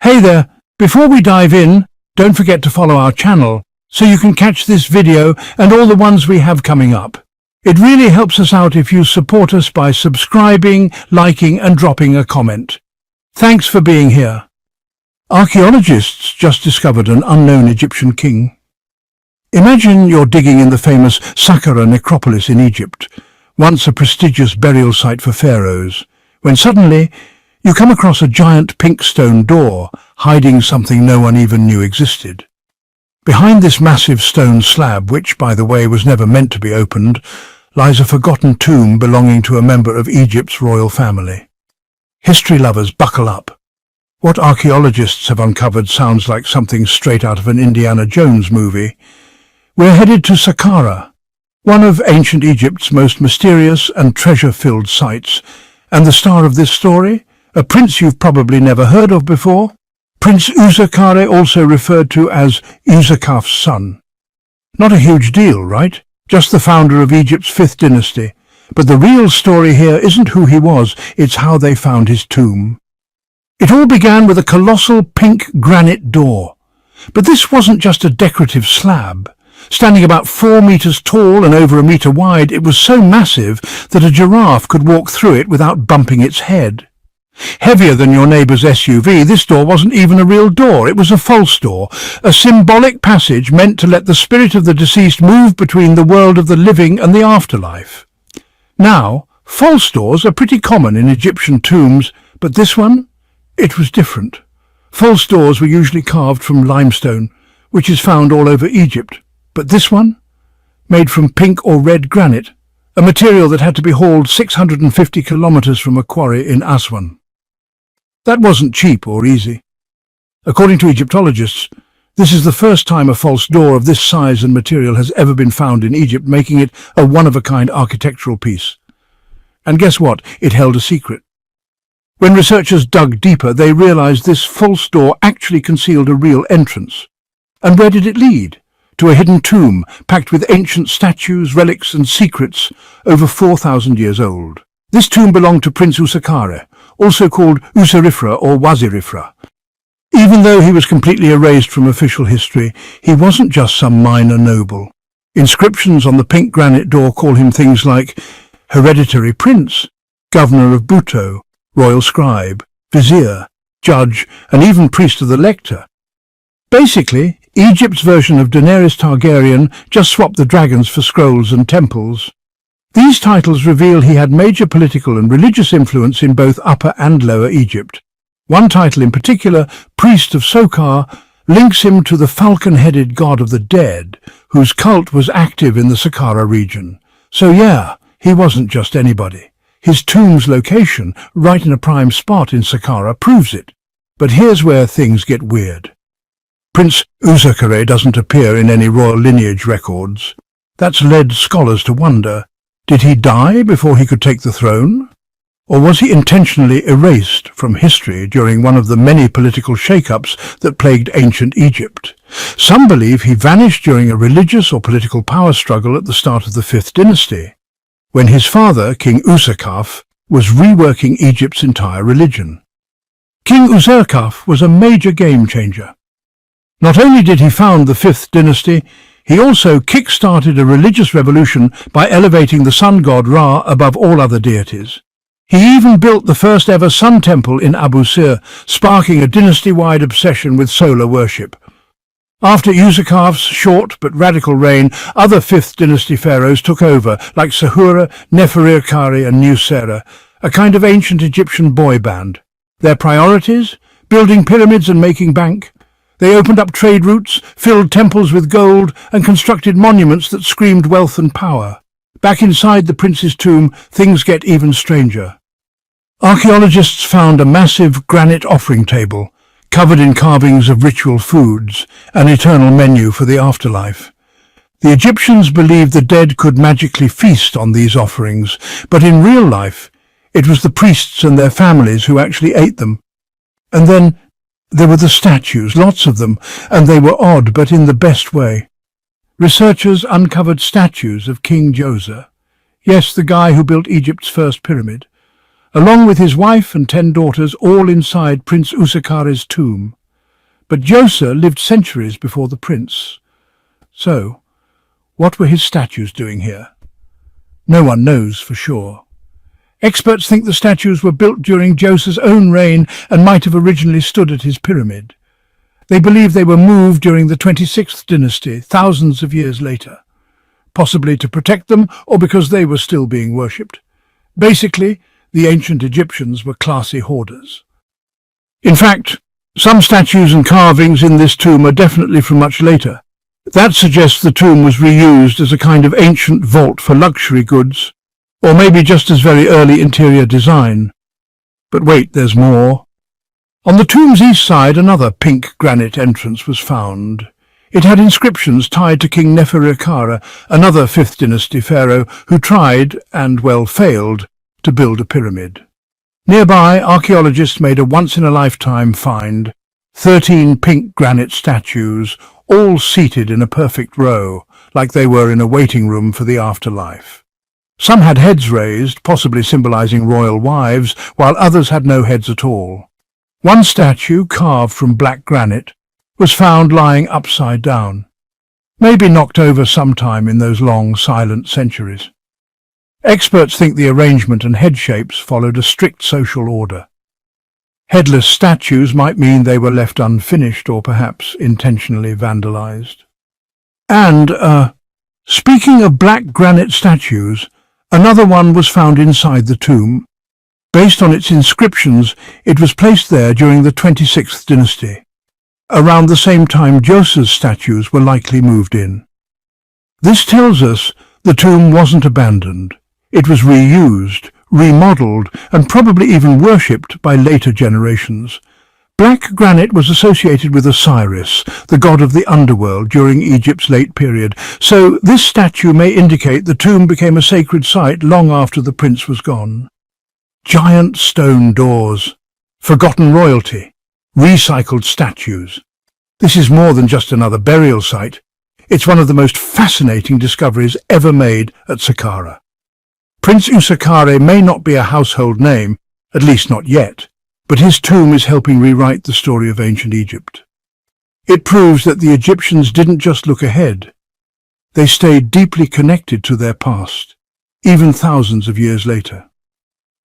Hey there, before we dive in, don't forget to follow our channel so you can catch this video and all the ones we have coming up. It really helps us out if you support us by subscribing, liking and dropping a comment. Thanks for being here. Archaeologists just discovered an unknown Egyptian king. Imagine you're digging in the famous Saqqara necropolis in Egypt, once a prestigious burial site for pharaohs, when suddenly you come across a giant pink stone door hiding something no one even knew existed. Behind this massive stone slab, which, by the way, was never meant to be opened, lies a forgotten tomb belonging to a member of Egypt's royal family. History lovers, buckle up. What archaeologists have uncovered sounds like something straight out of an Indiana Jones movie. We're headed to Saqqara, one of ancient Egypt's most mysterious and treasure-filled sites, and the star of this story, a prince you've probably never heard of before, Prince Userkare, also referred to as Usakare's son. Not a huge deal, right? Just the founder of Egypt's 5th dynasty. But the real story here isn't who he was, it's how they found his tomb. It all began with a colossal pink granite door. But this wasn't just a decorative slab. Standing about 4 meters tall and over a meter wide, it was so massive that a giraffe could walk through it without bumping its head. Heavier than your neighbour's SUV, this door wasn't even a real door, it was a false door, a symbolic passage meant to let the spirit of the deceased move between the world of the living and the afterlife. Now, false doors are pretty common in Egyptian tombs, but this one? It was different. False doors were usually carved from limestone, which is found all over Egypt, but this one? Made from pink or red granite, a material that had to be hauled 650 kilometers from a quarry in Aswan. That wasn't cheap or easy. According to Egyptologists, this is the first time a false door of this size and material has ever been found in Egypt, making it a one-of-a-kind architectural piece. And guess what? It held a secret. When researchers dug deeper, they realized this false door actually concealed a real entrance. And where did it lead? To a hidden tomb packed with ancient statues, relics and secrets over 4,000 years old. This tomb belonged to Prince Userkare, also called Usarifra or Wazirifra. Even though he was completely erased from official history, he wasn't just some minor noble. Inscriptions on the pink granite door call him things like hereditary prince, governor of Buto, royal scribe, vizier, judge, and even priest of the lector. Basically, Egypt's version of Daenerys Targaryen just swapped the dragons for scrolls and temples. These titles reveal he had major political and religious influence in both Upper and Lower Egypt. One title in particular, Priest of Sokar, links him to the falcon-headed god of the dead, whose cult was active in the Saqqara region. So yeah, he wasn't just anybody. His tomb's location, right in a prime spot in Saqqara, proves it. But here's where things get weird. Prince Userkare doesn't appear in any royal lineage records. That's led scholars to wonder, did he die before he could take the throne? Or was he intentionally erased from history during one of the many political shake-ups that plagued ancient Egypt? Some believe he vanished during a religious or political power struggle at the start of the 5th dynasty, when his father, King Usakare, was reworking Egypt's entire religion. King Userkare was a major game-changer. Not only did he found the 5th dynasty, he also kick-started a religious revolution by elevating the sun god Ra above all other deities. He even built the first ever sun temple in Abu Sir, sparking a dynasty-wide obsession with solar worship. After Usakare's short but radical reign, other 5th dynasty pharaohs took over, like Sahura, Neferirkare and Djoser, a kind of ancient Egyptian boy band. Their priorities? Building pyramids and making bank. They opened up trade routes, filled temples with gold, and constructed monuments that screamed wealth and power. Back inside the prince's tomb, things get even stranger. Archaeologists found a massive granite offering table, covered in carvings of ritual foods, an eternal menu for the afterlife. The Egyptians believed the dead could magically feast on these offerings, but in real life, it was the priests and their families who actually ate them. And then there were the statues, lots of them, and they were odd, but in the best way. Researchers uncovered statues of King Djoser, yes, the guy who built Egypt's first pyramid, along with his wife and 10 daughters, all inside Prince Usakare's tomb. But Djoser lived centuries before the prince. So, what were his statues doing here? No one knows for sure. Experts think the statues were built during Djoser's own reign and might have originally stood at his pyramid. They believe they were moved during the 26th dynasty, thousands of years later, possibly to protect them or because they were still being worshipped. Basically, the ancient Egyptians were classy hoarders. In fact, some statues and carvings in this tomb are definitely from much later. That suggests the tomb was reused as a kind of ancient vault for luxury goods, or maybe just as very early interior design. But wait, there's more. On the tomb's east side, another pink granite entrance was found. It had inscriptions tied to King Userkare, another 5th dynasty pharaoh who tried, and well failed, to build a pyramid. Nearby, archaeologists made a once-in-a-lifetime find: 13 pink granite statues, all seated in a perfect row, like they were in a waiting room for the afterlife. Some had heads raised, possibly symbolizing royal wives, while others had no heads at all. One statue, carved from black granite, was found lying upside down, maybe knocked over sometime in those long, silent centuries. Experts think the arrangement and head shapes followed a strict social order. Headless statues might mean they were left unfinished or perhaps intentionally vandalized. And, speaking of black granite statues, another one was found inside the tomb. Based on its inscriptions, it was placed there during the 26th dynasty, around the same time Djoser's statues were likely moved in. This tells us the tomb wasn't abandoned. It was reused, remodeled, and probably even worshipped by later generations. Black granite was associated with Osiris, the god of the underworld during Egypt's late period, so this statue may indicate the tomb became a sacred site long after the prince was gone. Giant stone doors, forgotten royalty, recycled statues. This is more than just another burial site. It's one of the most fascinating discoveries ever made at Saqqara. Prince Userkare may not be a household name, at least not yet, but his tomb is helping rewrite the story of ancient Egypt. It proves that the Egyptians didn't just look ahead. They stayed deeply connected to their past, even thousands of years later.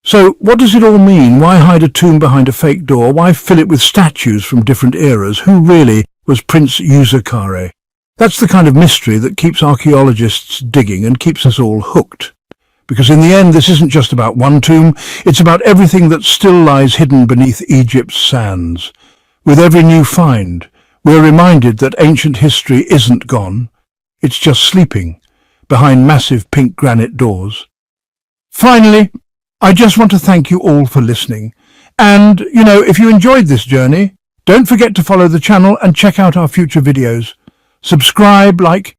So, what does it all mean? Why hide a tomb behind a fake door? Why fill it with statues from different eras? Who really was Prince Userkare? That's the kind of mystery that keeps archaeologists digging and keeps us all hooked. Because in the end, this isn't just about one tomb, it's about everything that still lies hidden beneath Egypt's sands. With every new find, we're reminded that ancient history isn't gone. It's just sleeping behind massive pink granite doors. Finally, I just want to thank you all for listening. And, if you enjoyed this journey, don't forget to follow the channel and check out our future videos. Subscribe, like,